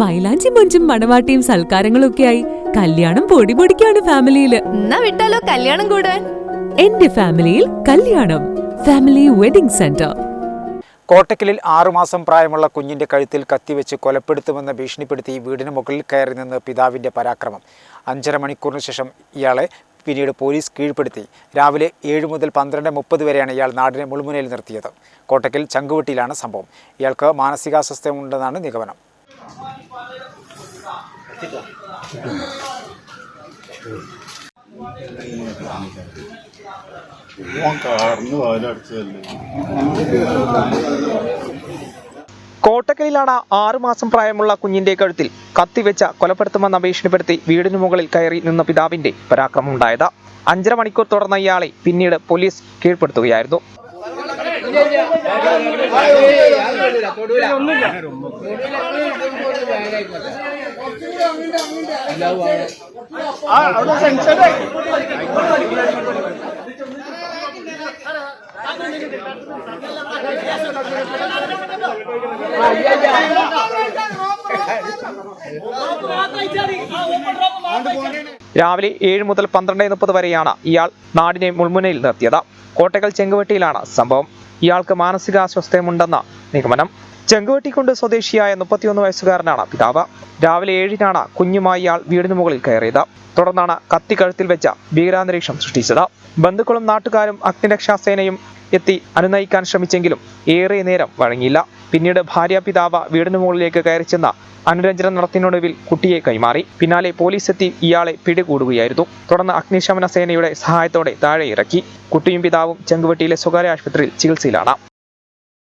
മൈലാഞ്ചി മൊഞ്ചും മണവാട്ടിയും സൽക്കാരങ്ങളൊക്കെയായി കല്യാണം പൊടിപൊടിക്കാണ് ഫാമിലിയില്. എന്നാ വിട്ടാലോ കല്യാണം കൂടാൻ? എന്റെ ഫാമിലിയിൽ കല്യാണം. Family wedding centre. കോട്ടക്കലിൽ 6 മാസം പ്രായമുള്ള കുഞ്ഞിന്റെ കഴുത്തിൽ കത്തിവെച്ച് കൊലപ്പെടുത്തുമെന്ന് ഭീഷണിപ്പെടുത്തി വീടിന് മുകളിൽ കയറി നിന്ന് പിതാവിന്റെ പരാക്രമം. 5.5 മണിക്കൂറിന് ശേഷം ഇയാളെ പിന്നീട് പോലീസ് കീഴ്പ്പെടുത്തി. രാവിലെ 7 മുതൽ 12:30 വരെയാണ് ഇയാൾ നാടിനെ മുൾമുനയിൽ നിർത്തിയത്. കോട്ടക്കൽ ചങ്കുവെട്ടിയിലാണ് സംഭവം. ഇയാൾക്ക് മാനസികാസ്വാസ്ഥ്യമുണ്ടെന്നാണ് നിഗമനം. കോട്ടക്കലിലാണ് 6 മാസം പ്രായമുള്ള കുഞ്ഞിന്റെ കഴുത്തിൽ കത്തിവെച്ച കൊലപ്പെടുത്തുമെന്ന് ഭീഷണിപ്പെടുത്തി വീടിനു മുകളിൽ കയറി നിന്ന പിതാവിന്റെ പരാക്രമമുണ്ടായത്. 5.5 മണിക്കൂർ തുടർന്ന ഇയാളെ പിന്നീട് പോലീസ് കീഴ്പ്പെടുത്തുകയായിരുന്നു. രാവിലെ 7 മുതൽ 12:30 വരെയാണ് ഇയാൾ നാടിനെ മുൾമുനയിൽ നിർത്തിയത്. കോട്ടക്കൽ ചെങ്കുവെട്ടിയിലാണ് സംഭവം. ഇയാൾക്ക് മാനസികാസ്വാസ്ഥ്യമുണ്ടെന്ന നിഗമനം. ചെങ്കുവെട്ടിക്കുണ്ട് സ്വദേശിയായ 31 വയസ്സുകാരനാണ് പിതാവ്. രാവിലെ 7-നാണ് കുഞ്ഞുമായി ഇയാൾ വീടിന് മുകളിൽ കയറിയത്. തുടർന്നാണ് കത്തി കഴുത്തിൽ വെച്ച ഭീകരാന്തരീക്ഷം സൃഷ്ടിച്ചത്. ബന്ധുക്കളും നാട്ടുകാരും അഗ്നിരക്ഷാസേനയും എത്തി അനുനയിക്കാൻ ശ്രമിച്ചെങ്കിലും ഏറെ നേരം വഴങ്ങിയില്ല. പിന്നീട് ഭാര്യ പിതാവ് വീടിന് മുകളിലേക്ക് കയറി ചെന്ന അനുരഞ്ജനം നടത്തിനൊടുവിൽ കുട്ടിയെ കൈമാറി. പിന്നാലെ പോലീസ് എത്തി ഇയാളെ പിടികൂടുകയായിരുന്നു. തുടർന്ന് അഗ്നിശമന സേനയുടെ സഹായത്തോടെ താഴെ ഇറക്കി. കുട്ടിയും പിതാവും ചെങ്കുവെട്ടിയിലെ സ്വകാര്യ ആശുപത്രിയിൽ ചികിത്സയിലാണ്.